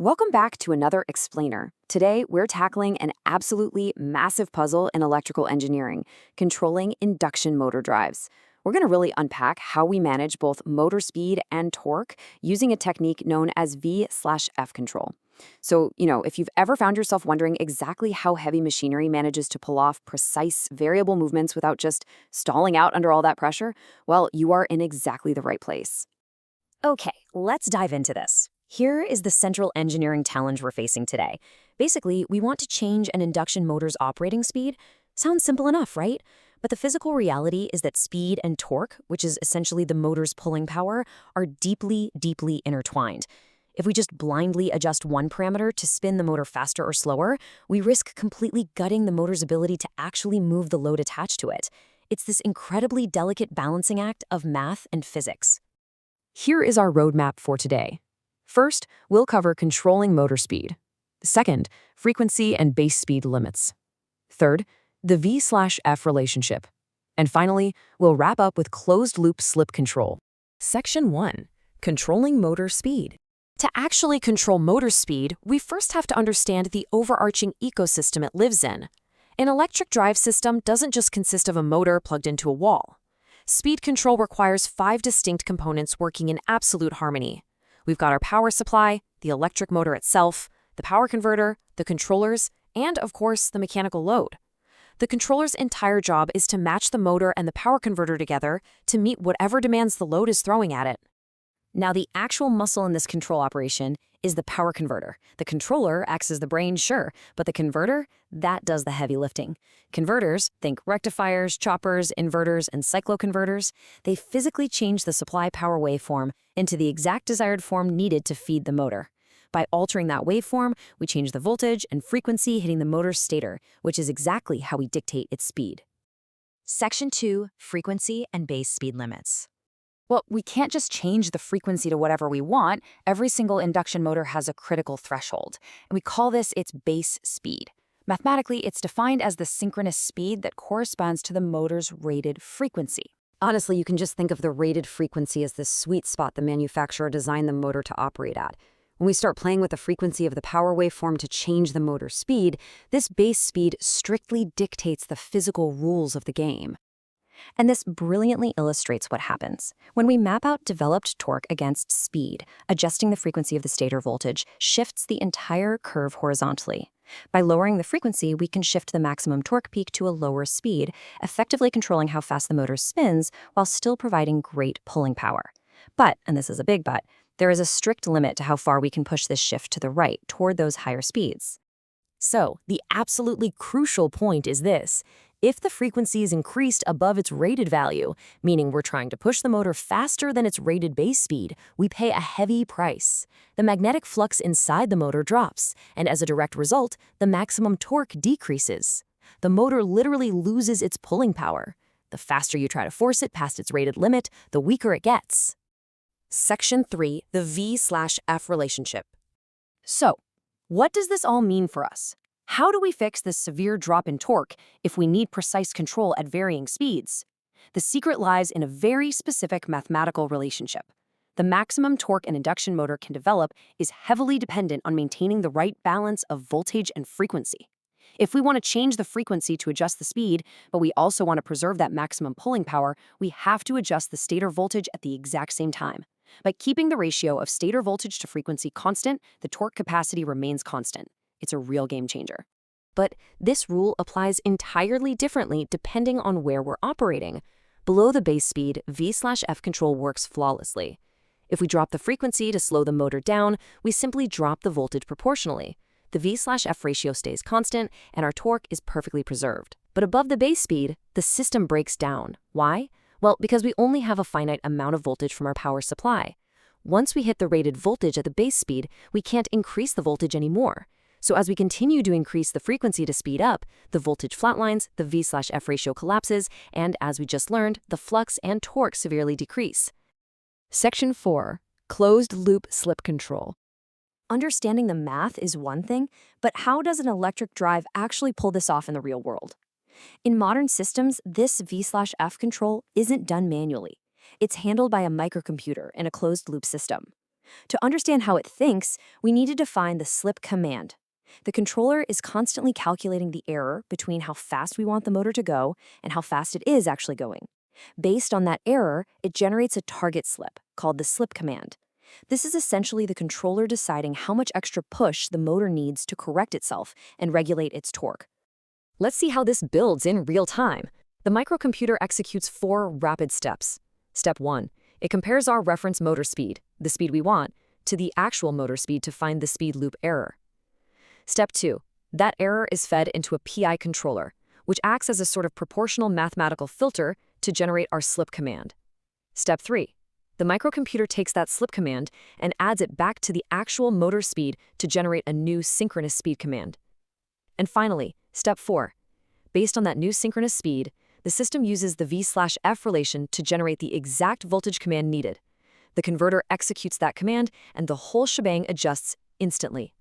Welcome back to another Explainer. Today, we're tackling an absolutely massive puzzle in electrical engineering, controlling induction motor drives. We're going to really unpack how we manage both motor speed and torque using a technique known as V/F control. If you've ever found yourself wondering exactly how heavy machinery manages to pull off precise variable movements without just stalling out under all that pressure, well, you are in exactly the right place. Okay, let's dive into this. Here is the central engineering challenge we're facing today. Basically, we want to change an induction motor's operating speed. Sounds simple enough, right? But the physical reality is that speed and torque, which is essentially the motor's pulling power, are deeply, deeply intertwined. If we just blindly adjust one parameter to spin the motor faster or slower, we risk completely gutting the motor's ability to actually move the load attached to it. It's this incredibly delicate balancing act of math and physics. Here is our roadmap for today. First, we'll cover controlling motor speed. Second, frequency and base speed limits. Third, the V/F relationship. And finally, we'll wrap up with closed-loop slip control. Section 1. Controlling motor speed. To actually control motor speed, we first have to understand the overarching ecosystem it lives in. An electric drive system doesn't just consist of a motor plugged into a wall. Speed control requires 5 distinct components working in absolute harmony. We've got our power supply, the electric motor itself, the power converter, the controllers, and, of course, the mechanical load. The controller's entire job is to match the motor and the power converter together to meet whatever demands the load is throwing at it. Now, the actual muscle in this control operation is the power converter. The controller acts as the brain, sure, but the converter, that does the heavy lifting. Converters, think rectifiers, choppers, inverters, and cycloconverters, they physically change the supply power waveform into the exact desired form needed to feed the motor. By altering that waveform, we change the voltage and frequency hitting the motor's stator, which is exactly how we dictate its speed. Section 2. Frequency and base speed limits. Well, we can't just change the frequency to whatever we want. Every single induction motor has a critical threshold, and we call this its base speed. Mathematically, it's defined as the synchronous speed that corresponds to the motor's rated frequency. Honestly, you can just think of the rated frequency as the sweet spot the manufacturer designed the motor to operate at. When we start playing with the frequency of the power waveform to change the motor's speed, this base speed strictly dictates the physical rules of the game. And this brilliantly illustrates what happens. When we map out developed torque against speed, adjusting the frequency of the stator voltage shifts the entire curve horizontally. By lowering the frequency, we can shift the maximum torque peak to a lower speed, effectively controlling how fast the motor spins while still providing great pulling power. But, and this is a big but, there is a strict limit to how far we can push this shift to the right toward those higher speeds. So, the absolutely crucial point is this. If the frequency is increased above its rated value, meaning we're trying to push the motor faster than its rated base speed, we pay a heavy price. The magnetic flux inside the motor drops, and as a direct result, the maximum torque decreases. The motor literally loses its pulling power. The faster you try to force it past its rated limit, the weaker it gets. Section 3, the V/F relationship. So, what does this all mean for us? How do we fix this severe drop in torque if we need precise control at varying speeds? The secret lies in a very specific mathematical relationship. The maximum torque an induction motor can develop is heavily dependent on maintaining the right balance of voltage and frequency. If we want to change the frequency to adjust the speed, but we also want to preserve that maximum pulling power, we have to adjust the stator voltage at the exact same time. By keeping the ratio of stator voltage to frequency constant, the torque capacity remains constant. It's a real game changer. But this rule applies entirely differently depending on where we're operating. Below the base speed, V/F control works flawlessly. If we drop the frequency to slow the motor down, we simply drop the voltage proportionally. The V/F ratio stays constant, and our torque is perfectly preserved. But above the base speed, the system breaks down. Why? Well, because we only have a finite amount of voltage from our power supply. Once we hit the rated voltage at the base speed, we can't increase the voltage anymore. So as we continue to increase the frequency to speed up, the voltage flatlines, the V/F ratio collapses, and as we just learned, the flux and torque severely decrease. Section 4. Closed-loop slip control. Understanding the math is one thing, but how does an electric drive actually pull this off in the real world? In modern systems, this V/F control isn't done manually. It's handled by a microcomputer in a closed-loop system. To understand how it thinks, we need to define the slip command. The controller is constantly calculating the error between how fast we want the motor to go and how fast it is actually going. Based on that error, it generates a target slip, called the slip command. This is essentially the controller deciding how much extra push the motor needs to correct itself and regulate its torque. Let's see how this builds in real time. The microcomputer executes 4 rapid steps. Step 1. It compares our reference motor speed, the speed we want, to the actual motor speed to find the speed loop error. Step 2. That error is fed into a PI controller, which acts as a sort of proportional mathematical filter to generate our slip command. Step 3. The microcomputer takes that slip command and adds it back to the actual motor speed to generate a new synchronous speed command. And finally, Step 4. Based on that new synchronous speed, the system uses the V/F relation to generate the exact voltage command needed. The converter executes that command, and the whole shebang adjusts instantly.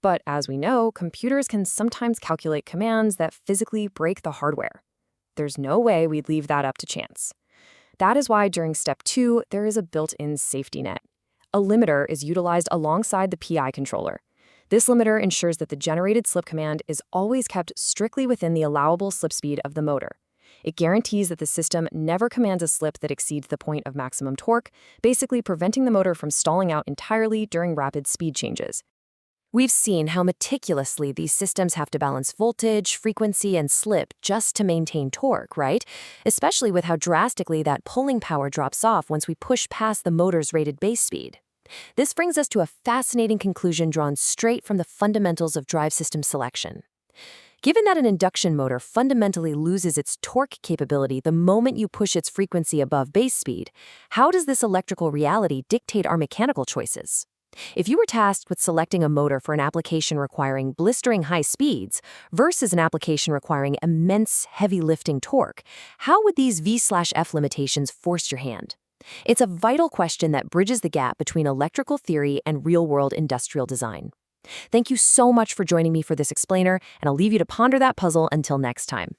But as we know, computers can sometimes calculate commands that physically break the hardware. There's no way we'd leave that up to chance. That is why during Step 2, there is a built-in safety net. A limiter is utilized alongside the PI controller. This limiter ensures that the generated slip command is always kept strictly within the allowable slip speed of the motor. It guarantees that the system never commands a slip that exceeds the point of maximum torque, basically preventing the motor from stalling out entirely during rapid speed changes. We've seen how meticulously these systems have to balance voltage, frequency, and slip just to maintain torque, right? Especially with how drastically that pulling power drops off once we push past the motor's rated base speed. This brings us to a fascinating conclusion drawn straight from the fundamentals of drive system selection. Given that an induction motor fundamentally loses its torque capability the moment you push its frequency above base speed, how does this electrical reality dictate our mechanical choices? If you were tasked with selecting a motor for an application requiring blistering high speeds versus an application requiring immense heavy lifting torque, how would these V/F limitations force your hand? It's a vital question that bridges the gap between electrical theory and real-world industrial design. Thank you so much for joining me for this explainer, and I'll leave you to ponder that puzzle until next time.